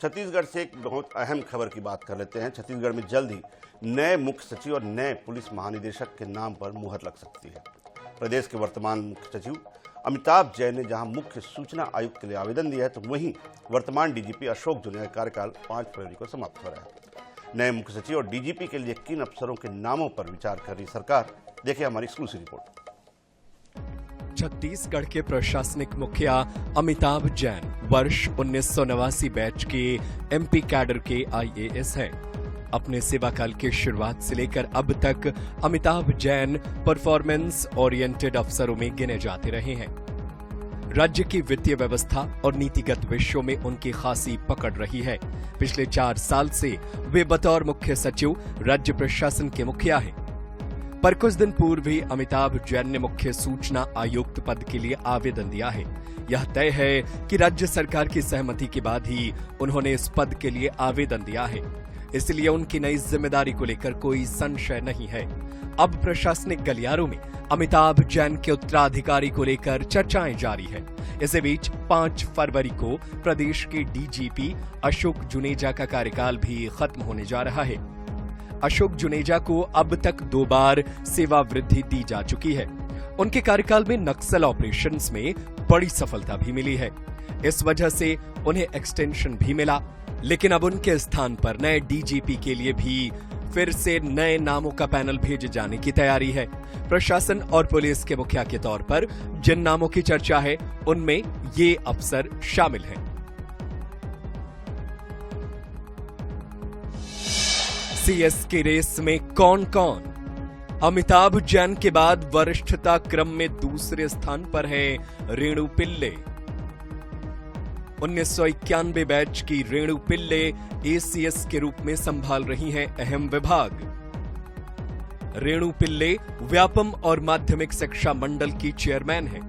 छत्तीसगढ़ से एक बहुत अहम खबर की बात कर लेते हैं। छत्तीसगढ़ में जल्द ही नए मुख्य सचिव और नए पुलिस महानिदेशक के नाम पर मुहर लग सकती है। प्रदेश के वर्तमान मुख्य सचिव अमिताभ जैन ने जहां मुख्य सूचना आयुक्त के लिए आवेदन दिया है, तो वहीं वर्तमान डीजीपी अशोक जुनेजा का कार्यकाल 5 फरवरी को समाप्त हो रहा है। नए मुख्य सचिव और डीजीपी के लिए किन अफसरों के नामों पर विचार कर रही सरकार, देखिए हमारी एक्सक्लूसिव रिपोर्ट। छत्तीसगढ़ के प्रशासनिक मुखिया अमिताभ जैन वर्ष 1989 बैच के एमपी कैडर के आईएएस हैं। अपने सेवाकाल की शुरुआत से लेकर अब तक अमिताभ जैन परफॉर्मेंस ओरिएंटेड अफसरों में गिने जाते रहे हैं। राज्य की वित्तीय व्यवस्था और नीतिगत विषयों में उनकी खासी पकड़ रही है। पिछले 4 साल से वे बतौर मुख्य सचिव राज्य प्रशासन के मुखिया हैं। पर कुछ दिन पूर्व ही अमिताभ जैन ने मुख्य सूचना आयुक्त पद के लिए आवेदन दिया है। यह तय है कि राज्य सरकार की सहमति के बाद ही उन्होंने इस पद के लिए आवेदन दिया है, इसलिए उनकी नई जिम्मेदारी को लेकर कोई संशय नहीं है। अब प्रशासनिक गलियारों में अमिताभ जैन के उत्तराधिकारी को लेकर चर्चाएं जारी है। इसी बीच 5 फरवरी को प्रदेश के डीजीपी अशोक जुनेजा का कार्यकाल भी खत्म होने जा रहा है। अशोक जुनेजा को अब तक 2 बार सेवा वृद्धि दी जा चुकी है। उनके कार्यकाल में नक्सल ऑपरेशंस में बड़ी सफलता भी मिली है। इस वजह से उन्हें एक्सटेंशन भी मिला, लेकिन अब उनके स्थान पर नए डीजीपी के लिए भी फिर से नए नामों का पैनल भेजे जाने की तैयारी है। प्रशासन और पुलिस के मुखिया के तौर पर जिन नामों की चर्चा है, उनमें ये अफसर शामिल हैं। सीएस की रेस में कौन कौन? अमिताभ जैन के बाद वरिष्ठता क्रम में दूसरे स्थान पर है रेणु पिल्ले। 1991 बैच की रेणु पिल्ले एसीएस के रूप में संभाल रही हैं अहम विभाग। रेणु पिल्ले व्यापम और माध्यमिक शिक्षा मंडल की चेयरमैन हैं।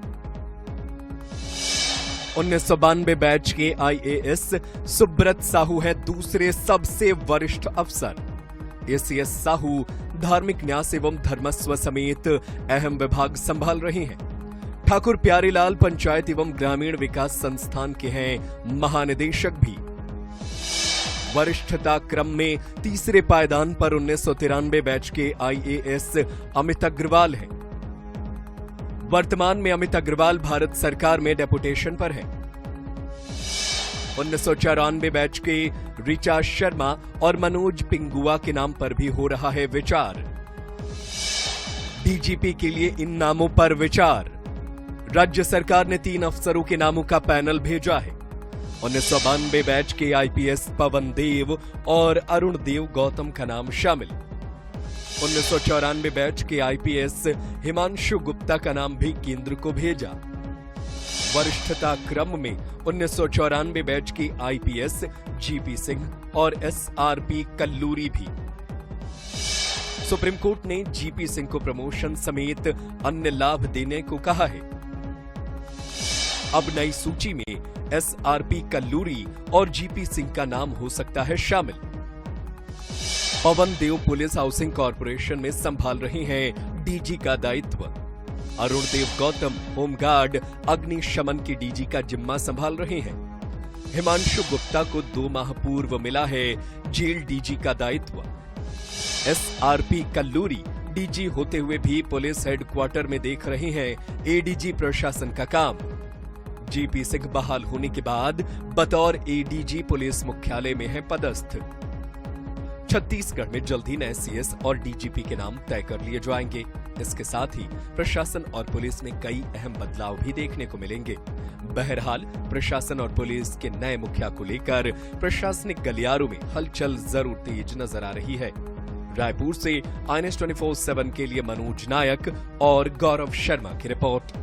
1992 बैच के आईएएस सुब्रत साहू है दूसरे सबसे वरिष्ठ अफसर। एसीएस साहू धार्मिक न्यास एवं धर्मस्व समेत अहम विभाग संभाल रही हैं। ठाकुर प्यारेलाल पंचायत एवं ग्रामीण विकास संस्थान के हैं महानिदेशक भी। वरिष्ठता क्रम में तीसरे पायदान पर 1993 बैच के आईएएस अमित अग्रवाल हैं। वर्तमान में अमित अग्रवाल भारत सरकार में डेपुटेशन पर हैं। 1994 बैच के ऋचा शर्मा और मनोज पिंगुआ के नाम पर भी हो रहा है विचार। डीजीपी के लिए इन नामों पर विचार। राज्य सरकार ने 3 अफसरों के नामों का पैनल भेजा है। 1992 बैच के आईपीएस पवन देव और अरुण देव गौतम का नाम शामिल। 1994 बैच के आईपीएस हिमांशु गुप्ता का नाम भी केंद्र को भेजा। वरिष्ठता क्रम में 1994 बैच की आईपीएस जीपी सिंह और एसआरपी कल्लूरी भी। सुप्रीम कोर्ट ने जीपी सिंह को प्रमोशन समेत अन्य लाभ देने को कहा है। अब नई सूची में एसआरपी कल्लूरी और जीपी सिंह का नाम हो सकता है शामिल। पवन देव पुलिस हाउसिंग कॉर्पोरेशन में संभाल रहे हैं डीजी का दायित्व। अरुण देव गौतम होमगार्ड अग्निशमन की डीजी का जिम्मा संभाल रहे हैं। हिमांशु गुप्ता को 2 माह पूर्व मिला है जेल डीजी का दायित्व। एसआरपी कल्लूरी डीजी होते हुए भी पुलिस हेडक्वार्टर में देख रहे हैं एडीजी प्रशासन का काम। जीपी सिंह बहाल होने के बाद बतौर एडीजी पुलिस मुख्यालय में है पदस्थ। छत्तीसगढ़ में जल्द ही नए सीएस और डीजीपी के नाम तय कर लिए जाएंगे। इसके साथ ही प्रशासन और पुलिस में कई अहम बदलाव भी देखने को मिलेंगे। बहरहाल प्रशासन और पुलिस के नए मुखिया को लेकर प्रशासनिक गलियारों में हलचल जरूर तेज नजर आ रही है। रायपुर से INS 24/7 के लिए मनोज नायक और गौरव शर्मा की रिपोर्ट।